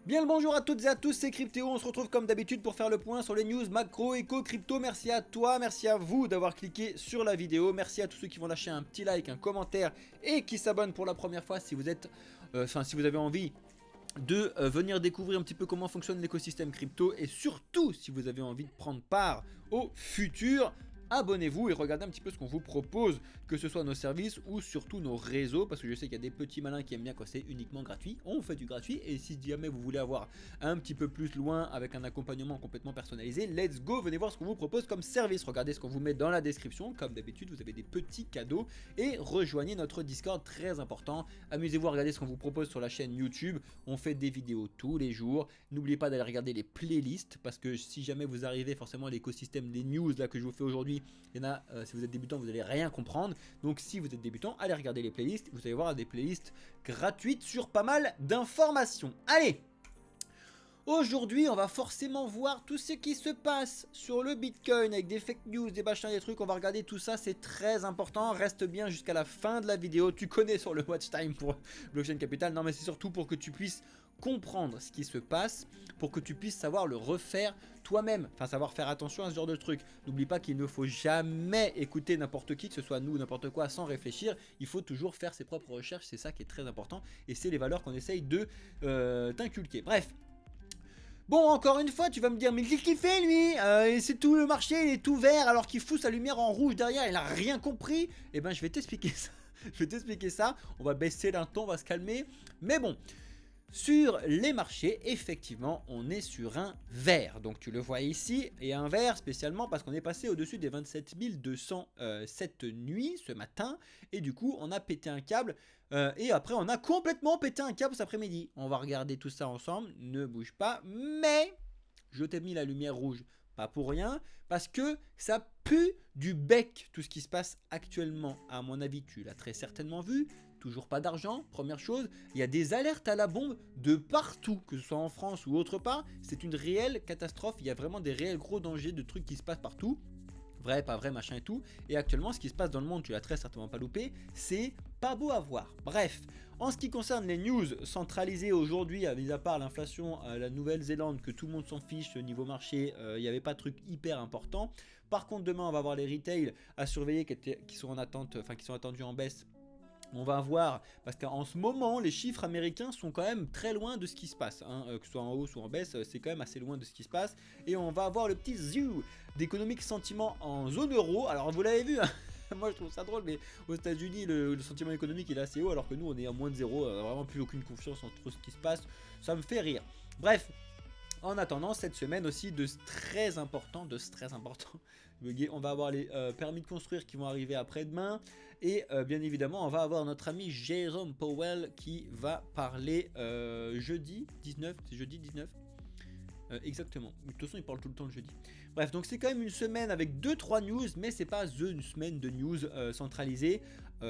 Bien le bonjour à toutes et à tous, c'est Cryptéo, on se retrouve comme d'habitude pour faire le point sur les news macro, éco, crypto. Merci à toi, merci à vous d'avoir cliqué sur la vidéo, merci à tous ceux qui vont lâcher un petit like, un commentaire et qui s'abonnent pour la première fois si vous êtes, si vous avez envie de venir découvrir un petit peu comment fonctionne l'écosystème crypto et surtout si vous avez envie de prendre part au futur. Abonnez-vous et regardez un petit peu ce qu'on vous propose, que ce soit nos services ou surtout nos réseaux, parce que je sais qu'il y a des petits malins qui aiment bien quand c'est uniquement gratuit. On fait du gratuit et si jamais vous voulez avoir un petit peu plus loin avec un accompagnement complètement personnalisé, let's go, venez voir ce qu'on vous propose comme service. Regardez ce qu'on vous met dans la description, comme d'habitude vous avez des petits cadeaux et rejoignez notre Discord, très important. Amusez-vous à regarder ce qu'on vous propose sur la chaîne YouTube, on fait des vidéos tous les jours. N'oubliez pas d'aller regarder les playlists, parce que si jamais vous arrivez forcément à l'écosystème des news là que je vous fais aujourd'hui, il y en a, si vous êtes débutant, vous n'allez rien comprendre. Donc si vous êtes débutant, allez regarder les playlists. Vous allez voir des playlists gratuites sur pas mal d'informations. Allez! Aujourd'hui, on va forcément voir tout ce qui se passe sur le Bitcoin avec des fake news, des machins, des trucs. On va regarder tout ça, c'est très important. Reste bien jusqu'à la fin de la vidéo. Tu connais sur le watch time pour Blockchain Capital. Non, mais c'est surtout pour que tu puisses comprendre ce qui se passe, pour que tu puisses savoir le refaire toi-même. Enfin, savoir faire attention à ce genre de truc. N'oublie pas qu'il ne faut jamais écouter n'importe qui, que ce soit nous ou n'importe quoi, sans réfléchir. Il faut toujours faire ses propres recherches. C'est ça qui est très important. Et c'est les valeurs qu'on essaye de t'inculquer. Bref. Bon, encore une fois, tu vas me dire, mais qu'est-ce qu'il fait lui c'est tout le marché, il est tout vert alors qu'il fout sa lumière en rouge derrière, il a rien compris. Eh ben, je vais t'expliquer ça. Je vais t'expliquer ça. On va baisser d'un ton, on va se calmer. Mais bon, sur les marchés, effectivement, on est sur un vert. Donc tu le vois ici, et un vert spécialement parce qu'on est passé au-dessus des 27 200 cette nuit, ce matin. Et du coup, on a pété un câble. Et après, on a complètement pété un câble cet après-midi. On va regarder tout ça ensemble, ne bouge pas. Mais je t'ai mis la lumière rouge, pas pour rien, parce que ça pue du bec tout ce qui se passe actuellement. À mon avis, tu l'as très certainement vu. Toujours pas d'argent, première chose. Il y a des alertes à la bombe de partout, que ce soit en France ou autre part. C'est une réelle catastrophe. Il y a vraiment des réels gros dangers de trucs qui se passent partout. Vrai, pas vrai, machin et tout. Et actuellement, ce qui se passe dans le monde, tu l'as très certainement pas loupé, c'est pas beau à voir. Bref, en ce qui concerne les news centralisées aujourd'hui, mis à part l'inflation à la Nouvelle-Zélande, que tout le monde s'en fiche au niveau marché, il n'y avait pas de truc hyper important. Par contre, demain, on va voir les retails à surveiller qui sont en attente, enfin qui sont attendus en baisse. On va voir, parce qu'en ce moment, les chiffres américains sont quand même très loin de ce qui se passe. Hein. Que ce soit en hausse ou en baisse, c'est quand même assez loin de ce qui se passe. Et on va avoir le petit zoo d'économique sentiment en zone euro. Alors vous l'avez vu, hein. Moi je trouve ça drôle, mais aux États-Unis le sentiment économique il est assez haut, alors que nous on est à moins de zéro, vraiment plus aucune confiance entre ce qui se passe. Ça me fait rire. Bref. En attendant, cette semaine aussi de stress important, on va avoir les permis de construire qui vont arriver après-demain. Et bien évidemment, on va avoir notre ami Jérôme Powell qui va parler jeudi 19. C'est jeudi 19 exactement. De toute façon, il parle tout le temps le jeudi. Bref, donc c'est quand même une semaine avec 2-3 news, mais c'est pas une semaine de news centralisées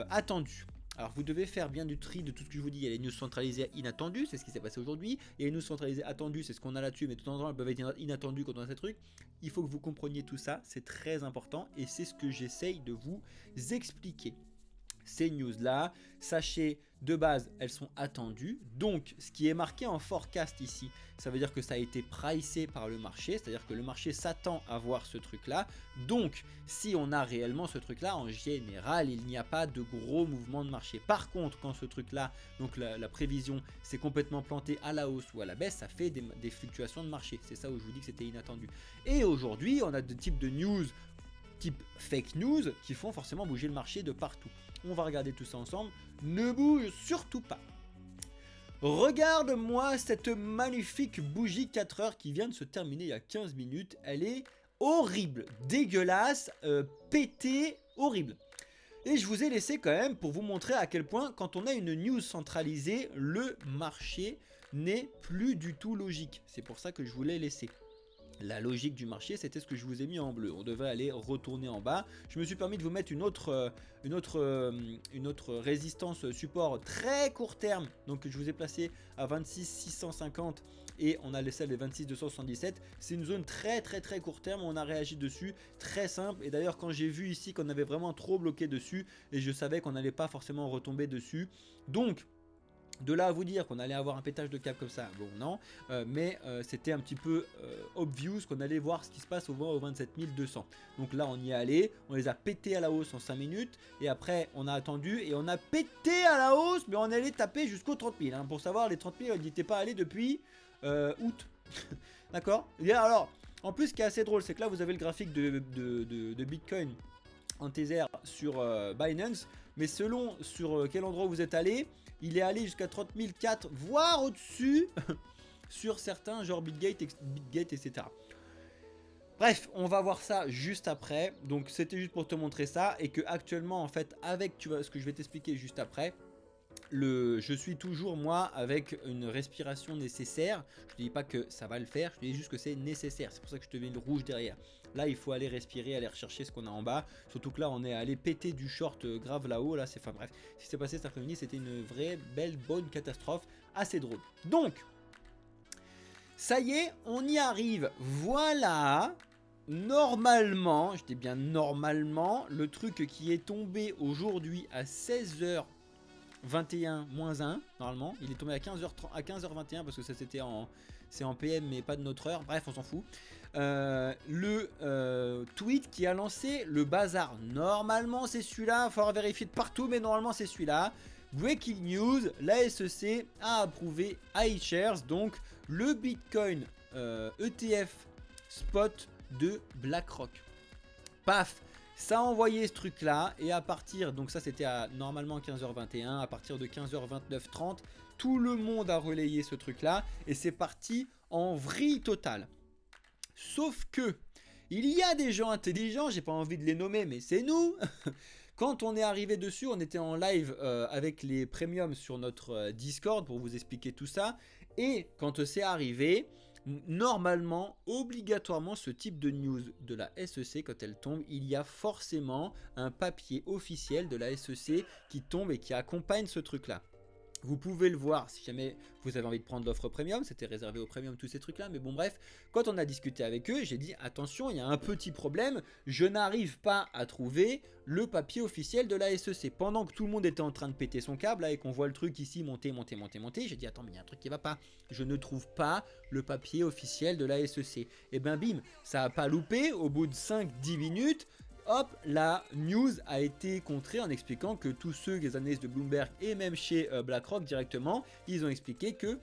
attendues. Alors vous devez faire bien du tri de tout ce que je vous dis. Il y a les news centralisées inattendues, c'est ce qui s'est passé aujourd'hui. Il y a les news centralisées attendues, c'est ce qu'on a là-dessus, mais de temps en temps elles peuvent être inattendues quand on a ces trucs. Il faut que vous compreniez tout ça, c'est très important et c'est ce que j'essaye de vous expliquer. Ces news là, sachez de base elles sont attendues, donc ce qui est marqué en forecast ici, ça veut dire que ça a été pricé par le marché, c'est à dire que le marché s'attend à voir ce truc là, donc si on a réellement ce truc là, en général il n'y a pas de gros mouvements de marché. Par contre quand ce truc là, donc la prévision s'est complètement plantée à la hausse ou à la baisse, ça fait des fluctuations de marché, c'est ça où je vous dis que c'était inattendu. Et aujourd'hui on a deux types de news type fake news qui font forcément bouger le marché de partout. On va regarder tout ça ensemble. Ne bouge surtout pas. Regarde-moi cette magnifique bougie 4 heures qui vient de se terminer il y a 15 minutes. Elle est horrible, dégueulasse, pétée, horrible. Et je vous ai laissé quand même pour vous montrer à quel point quand on a une news centralisée, le marché n'est plus du tout logique. C'est pour ça que je vous l'ai laissé. La logique du marché, c'était ce que je vous ai mis en bleu. On devait aller retourner en bas. Je me suis permis de vous mettre une autre résistance support très court terme. Donc je vous ai placé à 26 650 et on a celle des 26 277. C'est une zone très court terme. On a réagi dessus, très simple. Et d'ailleurs quand j'ai vu ici qu'on avait vraiment trop bloqué dessus et je savais qu'on n'allait pas forcément retomber dessus. Donc De là à vous dire qu'on allait avoir un pétage de câble comme ça, bon non, mais c'était un petit peu obvious qu'on allait voir ce qui se passe au 27 200. Donc là on y est allé, on les a pétés à la hausse en 5 minutes, et après on a attendu et on a pété à la hausse, mais on allait taper jusqu'aux 30 000. Hein. Pour savoir, les 30 000 ils n'y étaient pas allés depuis août. D'accord. Alors, en plus ce qui est assez drôle, c'est que là vous avez le graphique de Bitcoin en Tether sur Binance, mais selon sur quel endroit vous êtes allé, il est allé jusqu'à 30 004, voire au-dessus sur certains, genre Bitgate, etc. Bref, on va voir ça juste après. Donc c'était juste pour te montrer ça, et que actuellement en fait avec ce que je vais t'expliquer juste après, je suis toujours moi avec une respiration nécessaire. Je te dis pas que ça va le faire, je te dis juste que c'est nécessaire. C'est pour ça que je te mets le rouge derrière. Là il faut aller respirer, aller rechercher ce qu'on a en bas. Surtout que là on est allé péter du short grave là-haut. Là c'est, enfin bref, ce qui s'est passé cet après-midi, c'était une vraie belle bonne catastrophe, assez drôle. Donc ça y est, on y arrive. Voilà. Normalement, je dis bien normalement, le truc qui est tombé aujourd'hui à 16h21 moins 1, normalement, il est tombé à 15h21 parce que ça c'était c'est en PM mais pas de notre heure, bref on s'en fout. Le tweet qui a lancé le bazar, normalement c'est celui-là, il va falloir vérifier de partout, mais normalement c'est celui-là. Breaking news, la SEC a approuvé iShares, donc le Bitcoin ETF spot de BlackRock. Paf, ça a envoyé ce truc là, et à partir, donc ça c'était à normalement 15h21, à partir de 15h29-30, tout le monde a relayé ce truc là, et c'est parti en vrille totale. Sauf que, il y a des gens intelligents, j'ai pas envie de les nommer, mais c'est nous. Quand on est arrivé dessus, on était en live avec les premiums sur notre Discord pour vous expliquer tout ça, et quand c'est arrivé, normalement, obligatoirement, ce type de news de la SEC, quand elle tombe, il y a forcément un papier officiel de la SEC qui tombe et qui accompagne ce truc-là. Vous pouvez le voir si jamais vous avez envie de prendre l'offre premium, c'était réservé au premium tous ces trucs là, mais bon bref, quand on a discuté avec eux, j'ai dit attention, il y a un petit problème, je n'arrive pas à trouver le papier officiel de la SEC. Pendant que tout le monde était en train de péter son câble là, et qu'on voit le truc ici monter, j'ai dit attends mais il y a un truc qui va pas, je ne trouve pas le papier officiel de la SEC. Et ben bim, ça a pas loupé, au bout de 5-10 minutes, hop, la news a été contrée en expliquant que tous ceux des analystes de Bloomberg et même chez BlackRock directement, ils ont expliqué que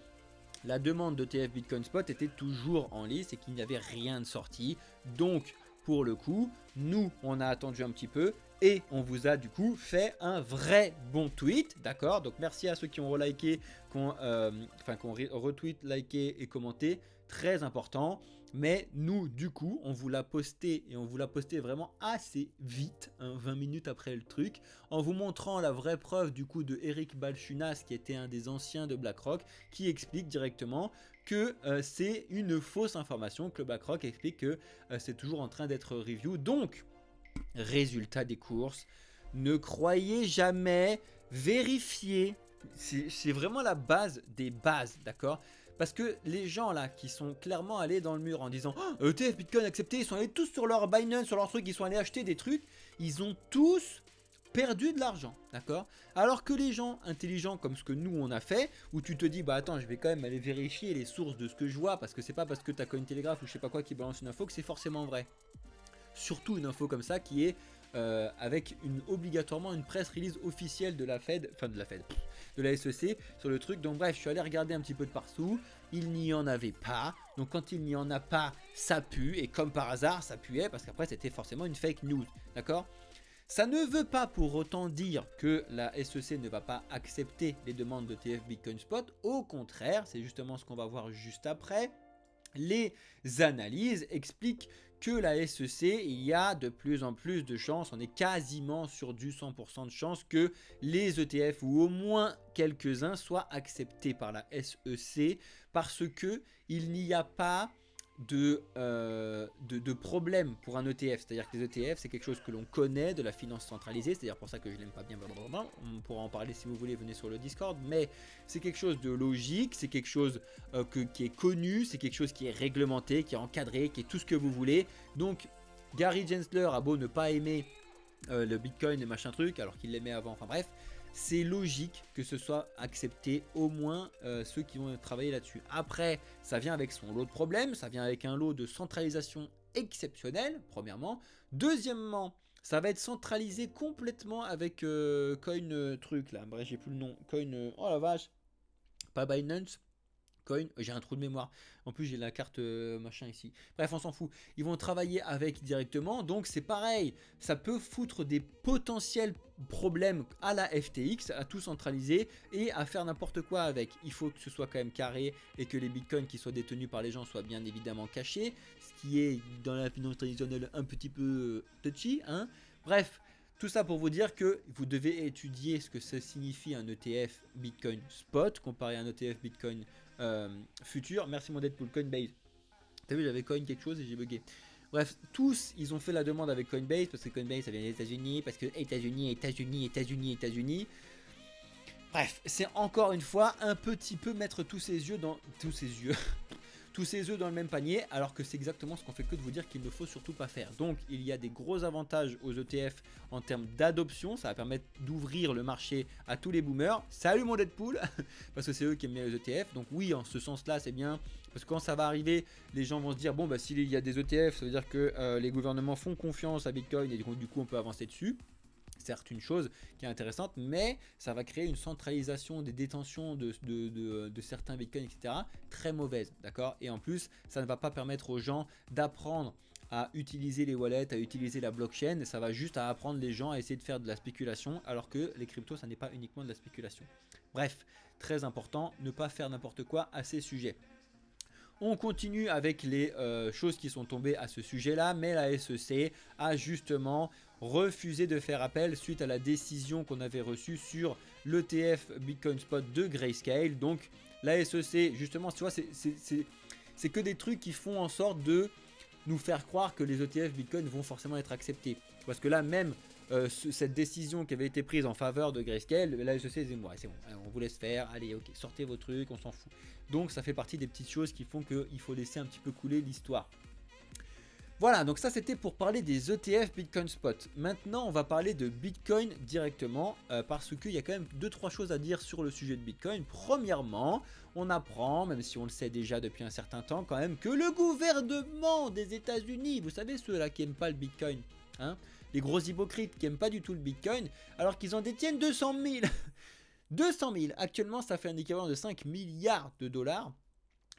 la demande d'ETF Bitcoin Spot était toujours en lice et qu'il n'y avait rien de sorti. Donc, pour le coup, nous, on a attendu un petit peu et on vous a du coup fait un vrai bon tweet, d'accord? Donc, merci à ceux qui ont reliké, qui ont retweet, liké et commenté, très important. Mais nous, du coup, on vous l'a posté, et on vous l'a posté vraiment assez vite, hein, 20 minutes après le truc, en vous montrant la vraie preuve du coup de Eric Balchunas, qui était un des anciens de BlackRock, qui explique directement que c'est une fausse information, que BlackRock explique que c'est toujours en train d'être review. Donc, résultat des courses, ne croyez jamais, vérifiez, c'est vraiment la base des bases, d'accord ? Parce que les gens là qui sont clairement allés dans le mur en disant oh, ETF Bitcoin accepté, ils sont allés tous sur leur Binance, sur leur truc, ils sont allés acheter des trucs, ils ont tous perdu de l'argent, d'accord? Alors que les gens intelligents comme ce que nous on a fait, où tu te dis bah attends je vais quand même aller vérifier les sources de ce que je vois, parce que c'est pas parce que t'as Cointelegraph ou je sais pas quoi qui balance une info que c'est forcément vrai. Surtout une info comme ça qui est avec obligatoirement une press release officielle de la Fed, de la SEC sur le truc. Donc bref, je suis allé regarder un petit peu de partout, il n'y en avait pas. Donc quand il n'y en a pas, ça pue, et comme par hasard, ça puait parce qu'après c'était forcément une fake news, d'accord? Ça ne veut pas pour autant dire que la SEC ne va pas accepter les demandes de TF Bitcoin Spot. Au contraire, c'est justement ce qu'on va voir juste après. Les analyses expliquent que la SEC, il y a de plus en plus de chances, on est quasiment sur du 100% de chances que les ETF ou au moins quelques-uns soient acceptés par la SEC, parce que il n'y a pas de problème pour un ETF. C'est-à-dire que les ETF, c'est quelque chose que l'on connaît de la finance centralisée, c'est-à-dire pour ça que je l'aime pas bien, on pourra en parler si vous voulez, venez sur le Discord, mais c'est quelque chose de logique, c'est quelque chose qui est connu, c'est quelque chose qui est réglementé, qui est encadré, qui est tout ce que vous voulez. Donc Gary Gensler a beau ne pas aimer le Bitcoin et machin truc, alors qu'il l'aimait avant, enfin bref, c'est logique que ce soit accepté, au moins ceux qui vont travailler là-dessus. Après, ça vient avec son lot de problèmes, ça vient avec un lot de centralisation exceptionnelle, premièrement. Deuxièmement, ça va être centralisé complètement avec Coin truc là, bref j'ai plus le nom, Coin, oh la vache, pas Binance, Coin, j'ai un trou de mémoire. En plus, j'ai la carte machin ici. Bref, on s'en fout. Ils vont travailler avec directement. Donc, c'est pareil. Ça peut foutre des potentiels problèmes à la FTX, à tout centraliser et à faire n'importe quoi avec. Il faut que ce soit quand même carré et que les bitcoins qui soient détenus par les gens soient bien évidemment cachés. Ce qui est dans la finance traditionnelle un petit peu touchy. Hein. Bref. Tout ça pour vous dire que vous devez étudier ce que ça signifie un ETF Bitcoin Spot comparé à un ETF Bitcoin futur. Merci mon Deadpool, Coinbase. T'as vu, j'avais coin quelque chose et j'ai bugué. Bref, tous, ils ont fait la demande avec Coinbase parce que Coinbase, ça vient des États-Unis, parce que États-Unis. Bref, c'est encore une fois un petit peu mettre tous ses œufs dans dans le même panier, alors que c'est exactement ce qu'on fait que de vous dire qu'il ne faut surtout pas faire. Donc il y a des gros avantages aux ETF en termes d'adoption, ça va permettre d'ouvrir le marché à tous les boomers. Salut mon Deadpool, parce que c'est eux qui aiment bien les ETF. Donc oui, en ce sens-là, c'est bien, parce que quand ça va arriver, les gens vont se dire, bon bah s'il y a des ETF, ça veut dire que les gouvernements font confiance à Bitcoin et du coup on peut avancer dessus. Certes une chose qui est intéressante, mais ça va créer une centralisation des détentions de certains bitcoins, etc. très mauvaise, d'accord. Et en plus, ça ne va pas permettre aux gens d'apprendre à utiliser les wallets, à utiliser la blockchain. Ça va juste à apprendre les gens à essayer de faire de la spéculation, alors que les cryptos, ça n'est pas uniquement de la spéculation. Bref, très important, ne pas faire n'importe quoi à ces sujets. On continue avec les choses qui sont tombées à ce sujet-là, mais la SEC a justement refusé de faire appel suite à la décision qu'on avait reçue sur l'ETF Bitcoin Spot de Grayscale. Donc la SEC, justement, tu vois, c'est que des trucs qui font en sorte de nous faire croire que les ETF Bitcoin vont forcément être acceptés. Parce que là, même cette décision qui avait été prise en faveur de Grayscale, la SEC disait ouais, c'est bon, on vous laisse faire, allez, ok, sortez vos trucs, on s'en fout. Donc ça fait partie des petites choses qui font qu'il faut laisser un petit peu couler l'histoire. Voilà, donc ça c'était pour parler des ETF Bitcoin Spot. Maintenant on va parler de Bitcoin directement parce qu'il y a quand même 2-3 choses à dire sur le sujet de Bitcoin. Premièrement, on apprend, même si on le sait déjà depuis un certain temps quand même, que le gouvernement des États-Unis, vous savez ceux-là qui n'aiment pas le Bitcoin, hein, les gros hypocrites qui n'aiment pas du tout le Bitcoin, alors qu'ils en détiennent 200 000. 200 000, actuellement ça fait un équivalent de 5 milliards de dollars.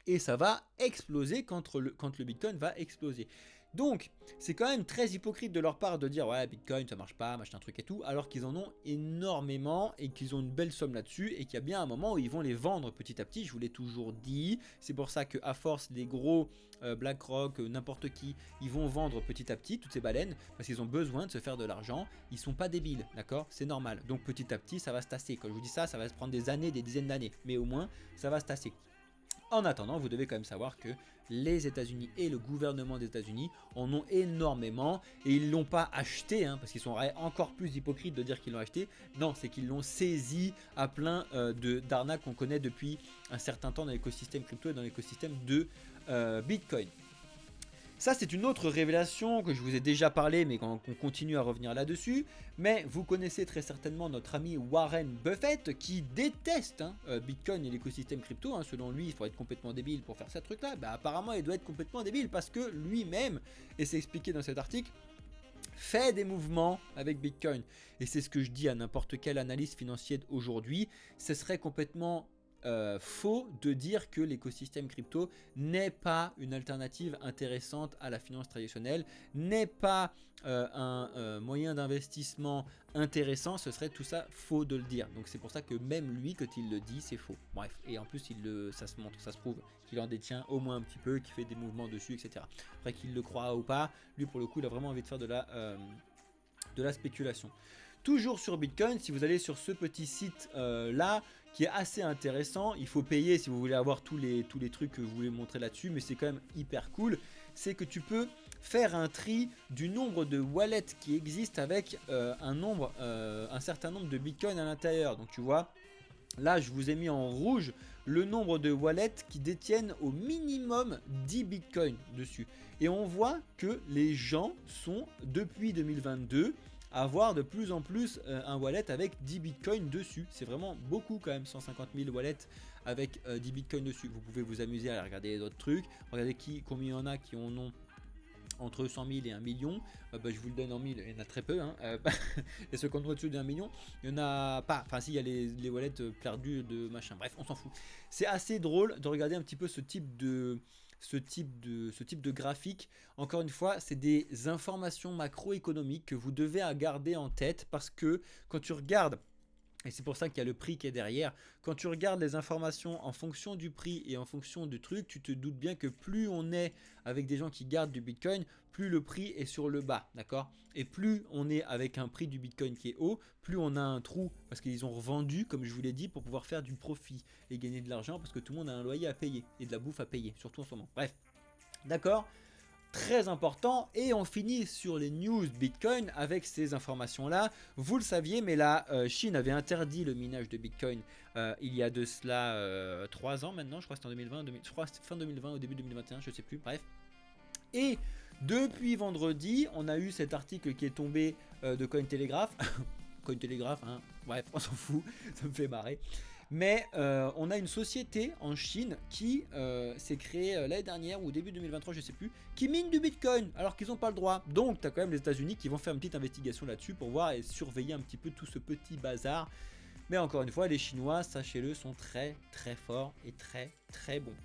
Et ça va exploser quand le Bitcoin va exploser. Donc, c'est quand même très hypocrite de leur part de dire ouais, Bitcoin ça marche pas, machin truc et tout, alors qu'ils en ont énormément et qu'ils ont une belle somme là-dessus et qu'il y a bien un moment où ils vont les vendre petit à petit. Je vous l'ai toujours dit, c'est pour ça qu'à force, les gros BlackRock, n'importe qui, ils vont vendre petit à petit toutes ces baleines parce qu'ils ont besoin de se faire de l'argent. Ils sont pas débiles, d'accord, c'est normal. Donc petit à petit, ça va se tasser. Quand je vous dis ça, ça va se prendre des années, des dizaines d'années, mais au moins, ça va se tasser. En attendant, vous devez quand même savoir que les États-Unis et le gouvernement des États-Unis en ont énormément et ils ne l'ont pas acheté, hein, parce qu'ils sont encore plus hypocrites de dire qu'ils l'ont acheté. Non, c'est qu'ils l'ont saisi à plein d'arnaques qu'on connaît depuis un certain temps dans l'écosystème crypto et dans l'écosystème de Bitcoin. Ça, c'est une autre révélation que je vous ai déjà parlé, mais qu'on continue à revenir là-dessus. Mais vous connaissez très certainement notre ami Warren Buffett qui déteste Bitcoin et l'écosystème crypto. Hein. Selon lui, il faut être complètement débile pour faire ce truc-là. Bah, apparemment, il doit être complètement débile parce que lui-même, et c'est expliqué dans cet article, fait des mouvements avec Bitcoin. Et c'est ce que je dis à n'importe quel analyste financier aujourd'hui. Ce serait complètement faux de dire que l'écosystème crypto n'est pas une alternative intéressante à la finance traditionnelle, n'est pas un moyen d'investissement intéressant. Ce serait tout ça faux de le dire. Donc c'est pour ça que même lui, quand il le dit, c'est faux. Bref, et en plus ça se montre, ça se prouve qu'il en détient au moins un petit peu, qu'il fait des mouvements dessus, etc. Après qu'il le croit ou pas, lui pour le coup il a vraiment envie de faire de la spéculation. Toujours sur Bitcoin, si vous allez sur ce petit site là, qui est assez intéressant, il faut payer si vous voulez avoir tous les trucs que je voulais montrer là-dessus, mais c'est quand même hyper cool, c'est que tu peux faire un tri du nombre de wallets qui existent avec un certain nombre de Bitcoin à l'intérieur. Donc tu vois, là je vous ai mis en rouge le nombre de wallets qui détiennent au minimum 10 Bitcoin dessus. Et on voit que les gens sont, depuis 2022, avoir de plus en plus un wallet avec 10 bitcoins dessus. C'est vraiment beaucoup quand même, 150 000 wallets avec 10 bitcoins dessus. Vous pouvez vous amuser à aller regarder d'autres trucs, regardez combien il y en a qui en ont entre 100 000 et 1 million, je vous le donne en 1000, il y en a très peu, hein. Et ceux qui ont au-dessus d'1 million, il y en a pas, enfin si, il y a les wallets perdus de machin, bref, on s'en fout. C'est assez drôle de regarder un petit peu ce type de graphique. Encore une fois, c'est des informations macroéconomiques que vous devez garder en tête, parce que quand tu regardes, et c'est pour ça qu'il y a le prix qui est derrière. Quand tu regardes les informations en fonction du prix et en fonction du truc, tu te doutes bien que plus on est avec des gens qui gardent du Bitcoin, plus le prix est sur le bas, d'accord? Et plus on est avec un prix du Bitcoin qui est haut, plus on a un trou, parce qu'ils ont revendu, comme je vous l'ai dit, pour pouvoir faire du profit et gagner de l'argent, parce que tout le monde a un loyer à payer et de la bouffe à payer, surtout en ce moment. Bref, d'accord? Très important, et on finit sur les news Bitcoin avec ces informations là. Vous le saviez, mais la Chine avait interdit le minage de Bitcoin il y a de cela 3 ans maintenant, je crois que c'était en 2020, je crois que c'était fin 2020 au début 2021, je sais plus, bref. Et depuis vendredi, on a eu cet article qui est tombé de Cointelegraph. Cointelegraph, hein, bref, on s'en fout, ça me fait marrer. Mais on a une société en Chine qui s'est créée l'année dernière ou au début 2023, je sais plus, qui mine du Bitcoin alors qu'ils n'ont pas le droit. Donc tu as quand même les États-Unis qui vont faire une petite investigation là-dessus pour voir et surveiller un petit peu tout ce petit bazar. Mais encore une fois, les Chinois, sachez-le, sont très très forts et très très bons.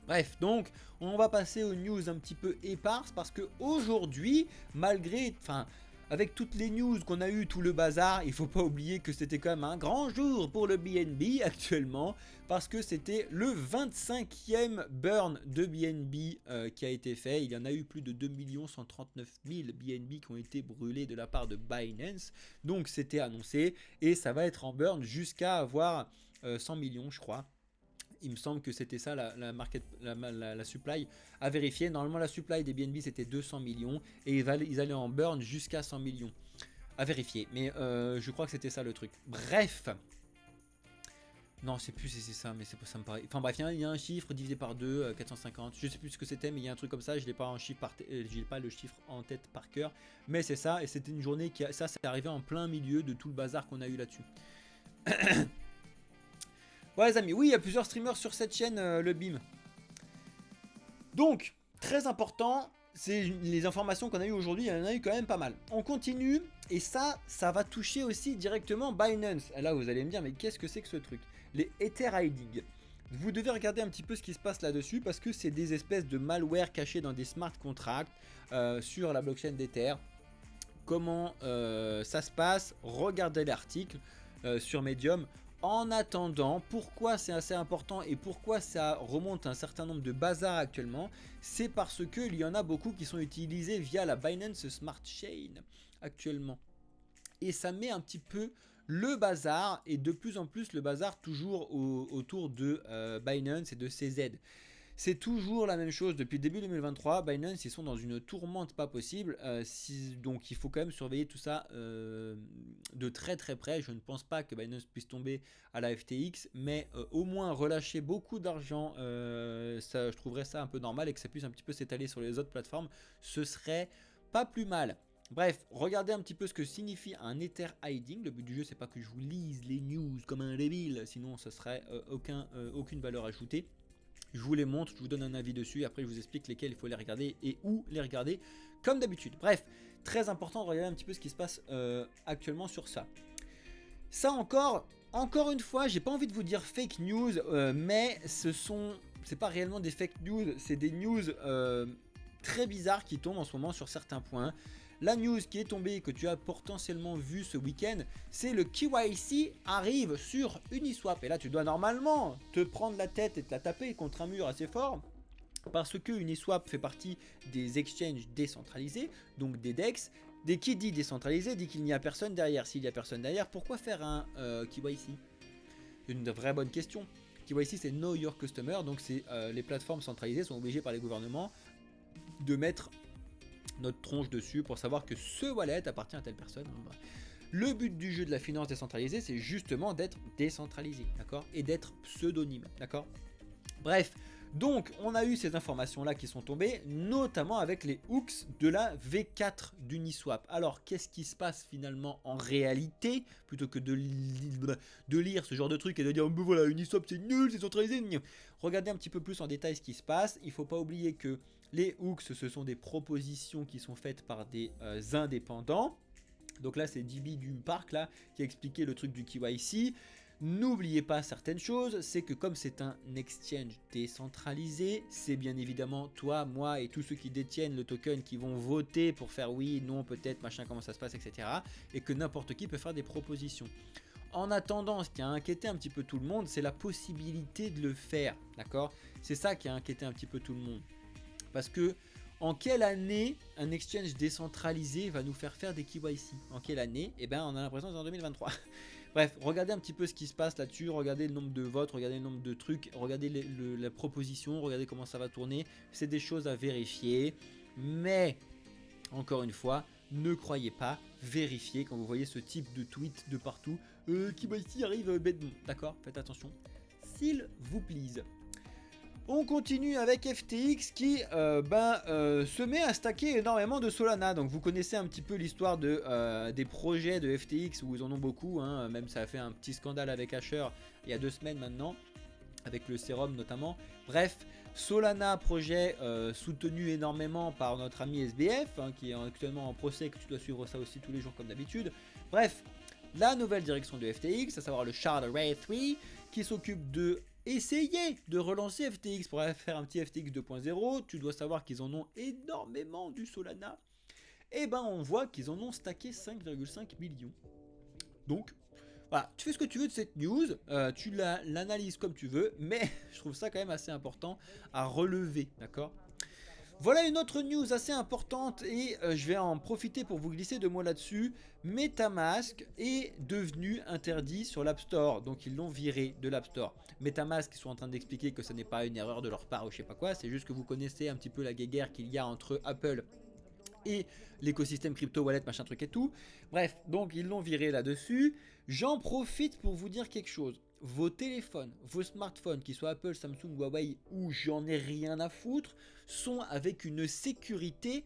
Bref, donc on va passer aux news un petit peu éparses, parce que aujourd'hui, malgré, avec toutes les news qu'on a eu, tout le bazar, il faut pas oublier que c'était quand même un grand jour pour le BNB actuellement, parce que c'était le 25e burn de BNB qui a été fait. Il y en a eu plus de 2 139 000 BNB qui ont été brûlés de la part de Binance, donc c'était annoncé, et ça va être en burn jusqu'à avoir 100 millions, je crois. Il me semble que c'était ça la supply à vérifier. Normalement, la supply des BNB c'était 200 millions et ils allaient en burn jusqu'à 100 millions. À vérifier, mais je crois que c'était ça le truc. Bref. Non, c'est plus si c'est ça, mais ça me paraît. Enfin bref, il y a un chiffre divisé par 2, 450. Je sais plus ce que c'était, mais il y a un truc comme ça. Je n'ai pas pas le chiffre en tête par cœur, mais c'est ça. Et c'était une journée ça c'est arrivé en plein milieu de tout le bazar qu'on a eu là-dessus. Ouais les amis, oui, il y a plusieurs streamers sur cette chaîne, le BIM. Donc, très important, c'est les informations qu'on a eues aujourd'hui, il y en a eu quand même pas mal. On continue, et ça va toucher aussi directement Binance. Et là, vous allez me dire, mais qu'est-ce que c'est que ce truc? Les Ether Hiding. Vous devez regarder un petit peu ce qui se passe là-dessus, parce que c'est des espèces de malware cachés dans des smart contracts sur la blockchain d'Ether. Comment ça se passe? Regardez l'article sur Medium. En attendant, pourquoi c'est assez important et pourquoi ça remonte un certain nombre de bazars actuellement, c'est parce qu'il y en a beaucoup qui sont utilisés via la Binance Smart Chain actuellement. Et ça met un petit peu le bazar, et de plus en plus le bazar toujours autour de Binance et de CZ. C'est toujours la même chose depuis le début 2023. Binance, ils sont dans une tourmente pas possible. Donc il faut quand même surveiller tout ça de très très près. Je ne pense pas que Binance puisse tomber à la FTX, mais au moins relâcher beaucoup d'argent, je trouverais ça un peu normal, et que ça puisse un petit peu s'étaler sur les autres plateformes, ce serait pas plus mal. Bref, regardez un petit peu ce que signifie un Ether Hiding. Le but du jeu, c'est pas que je vous lise les news comme un débile, sinon ça serait aucune valeur ajoutée. Je vous les montre, je vous donne un avis dessus, et après je vous explique lesquels il faut les regarder et où les regarder, comme d'habitude. Bref, très important de regarder un petit peu ce qui se passe actuellement sur ça. Ça encore une fois, j'ai pas envie de vous dire fake news, mais c'est pas réellement des fake news, c'est des news très bizarres qui tombent en ce moment sur certains points. La news qui est tombée, que tu as potentiellement vu ce week-end, c'est le KYC arrive sur Uniswap. Et là, tu dois normalement te prendre la tête et te la taper contre un mur assez fort, parce que Uniswap fait partie des exchanges décentralisés, donc des DEX. Qui dit décentralisé dit qu'il n'y a personne derrière. S'il n'y a personne derrière, pourquoi faire un KYC? C'est une vraie bonne question. KYC, c'est Know Your Customer, donc c'est les plateformes centralisées sont obligées par les gouvernements de mettre notre tronche dessus pour savoir que ce wallet appartient à telle personne. Le but du jeu de la finance décentralisée, c'est justement d'être décentralisé, d'accord, et d'être pseudonyme, d'accord. Bref, Donc on a eu ces informations là qui sont tombées, notamment avec les hooks de la V4 d'Uniswap. Alors qu'est-ce qui se passe finalement en réalité, plutôt que de lire ce genre de truc et de dire oh, voilà Uniswap c'est nul, c'est centralisé. Regardez un petit peu plus en détail ce qui se passe. Il ne faut pas oublier que les hooks ce sont des propositions qui sont faites par des indépendants. Donc là c'est DB du parc là qui a expliqué le truc du KYC. N'oubliez pas certaines choses, c'est que comme c'est un exchange décentralisé, c'est bien évidemment toi, moi et tous ceux qui détiennent le token qui vont voter pour faire oui, non, peut-être, machin, comment ça se passe, etc. Et que n'importe qui peut faire des propositions. En attendant, ce qui a inquiété un petit peu tout le monde, c'est la possibilité de le faire, d'accord? C'est ça qui a inquiété un petit peu tout le monde. Parce que en quelle année un exchange décentralisé va nous faire des KYC? En quelle année? Eh bien, on a l'impression que c'est en 2023. Bref, regardez un petit peu ce qui se passe là-dessus, regardez le nombre de votes, regardez le nombre de trucs, regardez la proposition, regardez comment ça va tourner. C'est des choses à vérifier, mais encore une fois, ne croyez pas, vérifiez quand vous voyez ce type de tweet de partout. KYC arrive bêtement, d'accord? Faites attention, s'il vous plaît. On continue avec FTX qui se met à stacker énormément de Solana. Donc vous connaissez un petit peu l'histoire des projets de FTX où ils en ont beaucoup. Hein. Même ça a fait un petit scandale avec Asher il y a 2 semaines maintenant. Avec le sérum notamment. Bref, Solana, projet soutenu énormément par notre ami SBF hein, qui est actuellement en procès, que tu dois suivre ça aussi tous les jours comme d'habitude. Bref, la nouvelle direction de FTX, à savoir le Shard Array 3 qui s'occupe de essayer de relancer FTX pour faire un petit FTX 2.0. Tu dois savoir qu'ils en ont énormément du Solana. Et ben on voit qu'ils en ont stacké 5,5 millions. Donc voilà, tu fais ce que tu veux de cette news, tu l'analyses comme tu veux, mais je trouve ça quand même assez important à relever, d'accord? Voilà une autre news assez importante et je vais en profiter pour vous glisser 2 mots là-dessus. MetaMask est devenu interdit sur l'App Store, donc ils l'ont viré de l'App Store. MetaMask, ils sont en train d'expliquer que ce n'est pas une erreur de leur part ou je sais pas quoi, c'est juste que vous connaissez un petit peu la guéguerre qu'il y a entre Apple et l'écosystème crypto wallet machin truc et tout. Bref, donc ils l'ont viré là-dessus. J'en profite pour vous dire quelque chose. Vos téléphones, vos smartphones, qu'ils soient Apple, Samsung, Huawei ou j'en ai rien à foutre, sont avec une sécurité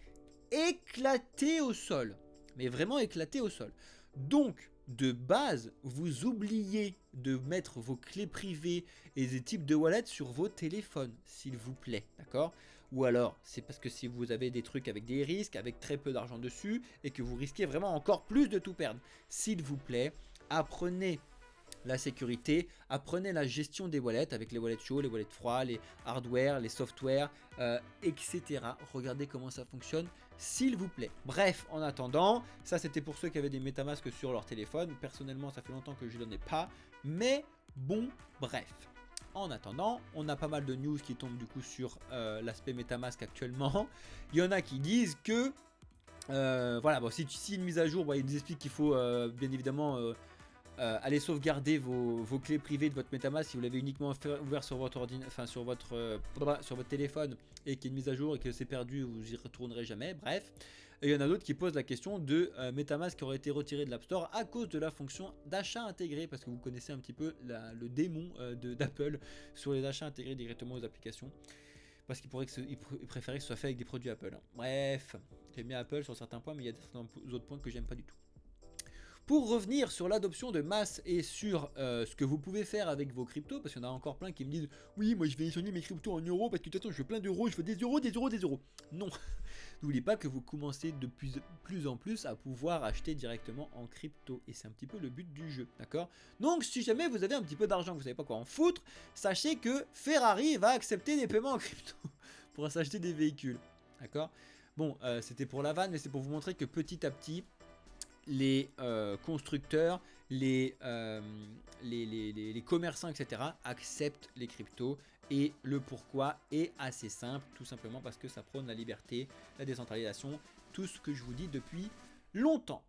éclatée au sol. Mais vraiment éclatée au sol. Donc, de base, vous oubliez de mettre vos clés privées et des types de wallets sur vos téléphones, s'il vous plaît, d'accord? Ou alors, c'est parce que si vous avez des trucs avec des risques, avec très peu d'argent dessus, et que vous risquez vraiment encore plus de tout perdre, s'il vous plaît, apprenez la sécurité, apprenez la gestion des wallets avec les wallets chauds, les wallets froids, les hardware, les software, etc. Regardez comment ça fonctionne, s'il vous plaît. Bref, en attendant, ça c'était pour ceux qui avaient des MetaMask sur leur téléphone. Personnellement, ça fait longtemps que je n'en ai pas, mais bon, bref. En attendant, on a pas mal de news qui tombent du coup sur l'aspect MetaMask actuellement. Il y en a qui disent que, voilà, bon, si une mise à jour, ils nous expliquent qu'il faut bien évidemment allez sauvegarder vos clés privées de votre MetaMask si vous l'avez uniquement ouvert sur votre sur votre téléphone et qu'il y a une mise à jour et que c'est perdu, vous y retournerez jamais. Bref, et il y en a d'autres qui posent la question de MetaMask qui aurait été retiré de l'App Store à cause de la fonction d'achat intégré, parce que vous connaissez un petit peu le démon d'Apple sur les achats intégrés directement aux applications. Parce qu'il préférait que ce soit fait avec des produits Apple. Bref, j'aime bien Apple sur certains points, mais il y a certains autres points que j'aime pas du tout. Pour revenir sur l'adoption de masse et sur ce que vous pouvez faire avec vos cryptos, parce qu'il y en a encore plein qui me disent oui, moi je vais échanger mes cryptos en euros parce que de toute façon je veux plein d'euros, je veux des euros, des euros, des euros. Non, n'oubliez pas que vous commencez de plus en plus à pouvoir acheter directement en crypto et c'est un petit peu le but du jeu, d'accord? Donc si jamais vous avez un petit peu d'argent, que vous savez pas quoi en foutre, sachez que Ferrari va accepter des paiements en crypto pour s'acheter des véhicules, d'accord? Bon, c'était pour la vanne, mais c'est pour vous montrer que petit à petit, les constructeurs, les commerçants, etc. acceptent les cryptos et le pourquoi est assez simple, tout simplement parce que ça prône la liberté, la décentralisation, tout ce que je vous dis depuis longtemps.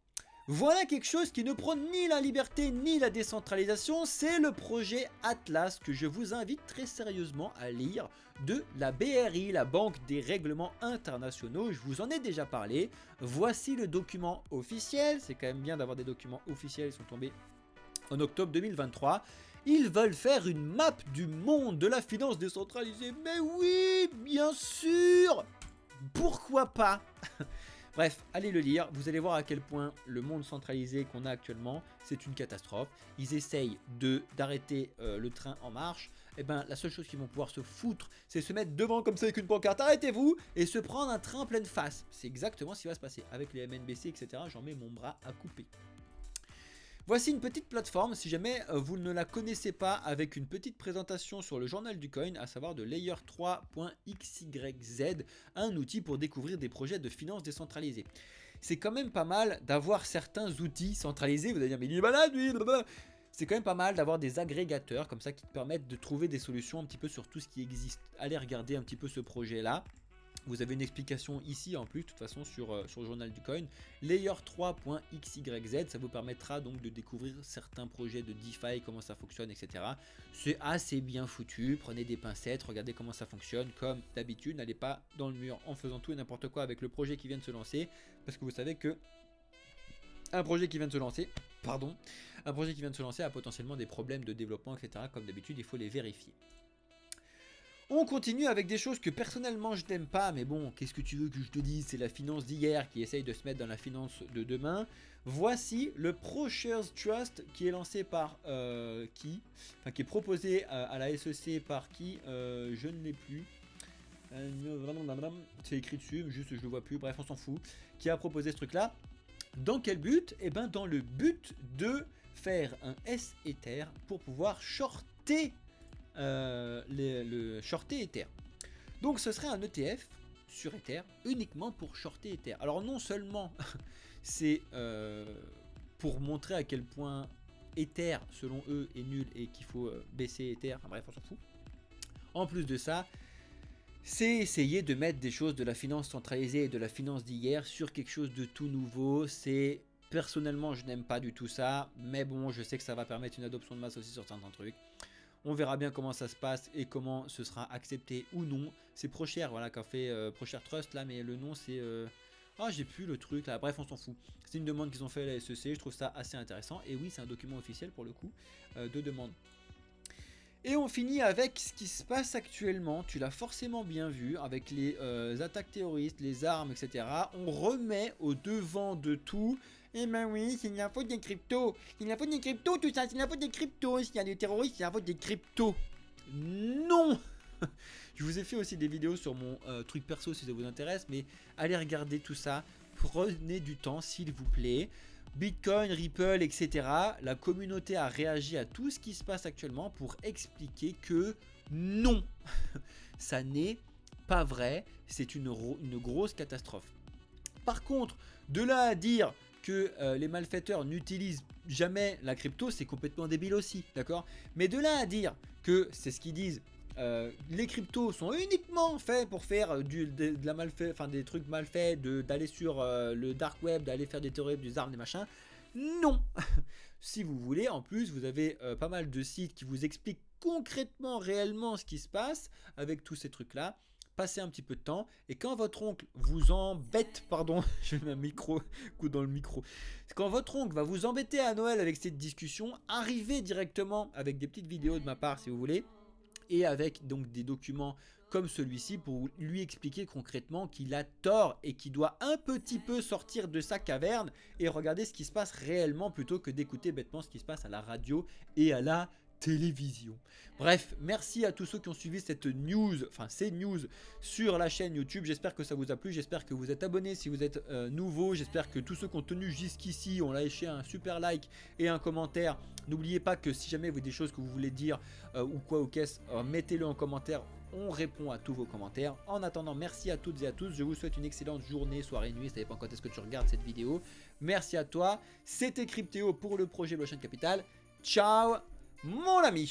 Voilà quelque chose qui ne prône ni la liberté ni la décentralisation, c'est le projet Atlas que je vous invite très sérieusement à lire de la BRI, la Banque des Règlements Internationaux. Je vous en ai déjà parlé. Voici le document officiel, c'est quand même bien d'avoir des documents officiels, ils sont tombés en octobre 2023. Ils veulent faire une map du monde de la finance décentralisée. Mais oui, bien sûr. Pourquoi pas? Bref, allez le lire, vous allez voir à quel point le monde centralisé qu'on a actuellement, c'est une catastrophe. Ils essayent d'arrêter le train en marche. Et ben la seule chose qu'ils vont pouvoir se foutre, c'est se mettre devant comme ça avec une pancarte, arrêtez-vous, et se prendre un train en pleine face. C'est exactement ce qui va se passer. Avec les MNBC, etc., j'en mets mon bras à couper. Voici une petite plateforme, si jamais vous ne la connaissez pas, avec une petite présentation sur le journal du coin, à savoir de Layer3.xyz, un outil pour découvrir des projets de finance décentralisés. C'est quand même pas mal d'avoir certains outils centralisés, vous allez dire mais il est malade lui, blablabla. C'est quand même pas mal d'avoir des agrégateurs comme ça qui te permettent de trouver des solutions un petit peu sur tout ce qui existe. Allez regarder un petit peu ce projet là. Vous avez une explication ici en plus, de toute façon, sur le journal du coin. Layer3.xyz, ça vous permettra donc de découvrir certains projets de DeFi, comment ça fonctionne, etc. C'est assez bien foutu, prenez des pincettes, regardez comment ça fonctionne, comme d'habitude. N'allez pas dans le mur en faisant tout et n'importe quoi avec le projet qui vient de se lancer, parce que vous savez que un projet qui vient de se lancer, a potentiellement des problèmes de développement, etc. Comme d'habitude, il faut les vérifier. On continue avec des choses que personnellement je n'aime pas, mais bon, qu'est-ce que tu veux que je te dise? C'est la finance d'hier qui essaye de se mettre dans la finance de demain. Voici le ProShares Trust qui est lancé par qui est proposé à la SEC par qui, je ne l'ai plus. C'est écrit dessus, juste je le vois plus, bref on s'en fout. Qui a proposé ce truc là. Dans quel but? Eh bien dans le but de faire un S-Ether pour pouvoir shorter le shorter Ether. Donc ce serait un ETF sur Ether uniquement pour shorter Ether. Alors non seulement c'est pour montrer à quel point Ether selon eux est nul et qu'il faut baisser Ether, enfin bref on s'en fout. En plus de ça, c'est essayer de mettre des choses de la finance centralisée et de la finance d'hier sur quelque chose de tout nouveau. C'est personnellement je n'aime pas du tout ça, mais bon je sais que ça va permettre une adoption de masse aussi sur certains trucs. On verra bien comment ça se passe et comment ce sera accepté ou non. C'est ProShares, voilà, qu'a fait ProShares Trust là, mais le nom c'est... Ah, j'ai plus le truc là, bref, on s'en fout. C'est une demande qu'ils ont fait à la SEC, je trouve ça assez intéressant. Et oui, c'est un document officiel pour le coup de demande. Et on finit avec ce qui se passe actuellement, tu l'as forcément bien vu, avec les attaques terroristes, les armes, etc. On remet au devant de tout. Eh ben oui, c'est la faute des cryptos. C'est la faute des cryptos tout ça, c'est la faute des cryptos. S'il y a des terroristes, c'est la faute des cryptos. Non. Je vous ai fait aussi des vidéos sur mon truc perso si ça vous intéresse, mais allez regarder tout ça. Prenez du temps s'il vous plaît. Bitcoin, Ripple, etc. La communauté a réagi à tout ce qui se passe actuellement pour expliquer que non, ça n'est pas vrai, c'est une grosse catastrophe. Par contre, de là à dire que les malfaiteurs n'utilisent jamais la crypto, c'est complètement débile aussi, d'accord? Mais de là à dire que, c'est ce qu'ils disent, les cryptos sont uniquement faits pour faire des trucs mal faits, d'aller sur le dark web, d'aller faire des théories, des armes, des machins. Non. Si vous voulez, en plus, vous avez pas mal de sites qui vous expliquent concrètement, réellement ce qui se passe avec tous ces trucs-là. Passez un petit peu de temps et quand votre oncle vous embête, pardon, je mets un coup dans le micro. Quand votre oncle va vous embêter à Noël avec cette discussion, arrivez directement avec des petites vidéos de ma part si vous voulez. Et avec donc des documents comme celui-ci pour lui expliquer concrètement qu'il a tort et qu'il doit un petit peu sortir de sa caverne et regarder ce qui se passe réellement plutôt que d'écouter bêtement ce qui se passe à la radio et à la télévision. Bref, merci à tous ceux qui ont suivi cette news, enfin ces news sur la chaîne YouTube. J'espère que ça vous a plu, j'espère que vous êtes abonnés si vous êtes nouveau, j'espère que tous ceux qui ont tenu jusqu'ici ont lâché un super like et un commentaire. N'oubliez pas que si jamais vous avez des choses que vous voulez dire ou quoi ou qu'est-ce, mettez-le en commentaire, on répond à tous vos commentaires. En attendant, merci à toutes et à tous, je vous souhaite une excellente journée, soirée, nuit, ça dépend quand est-ce que tu regardes cette vidéo. Merci à toi, c'était Cryptéo pour le projet Blockchain Capital. Ciao mon ami.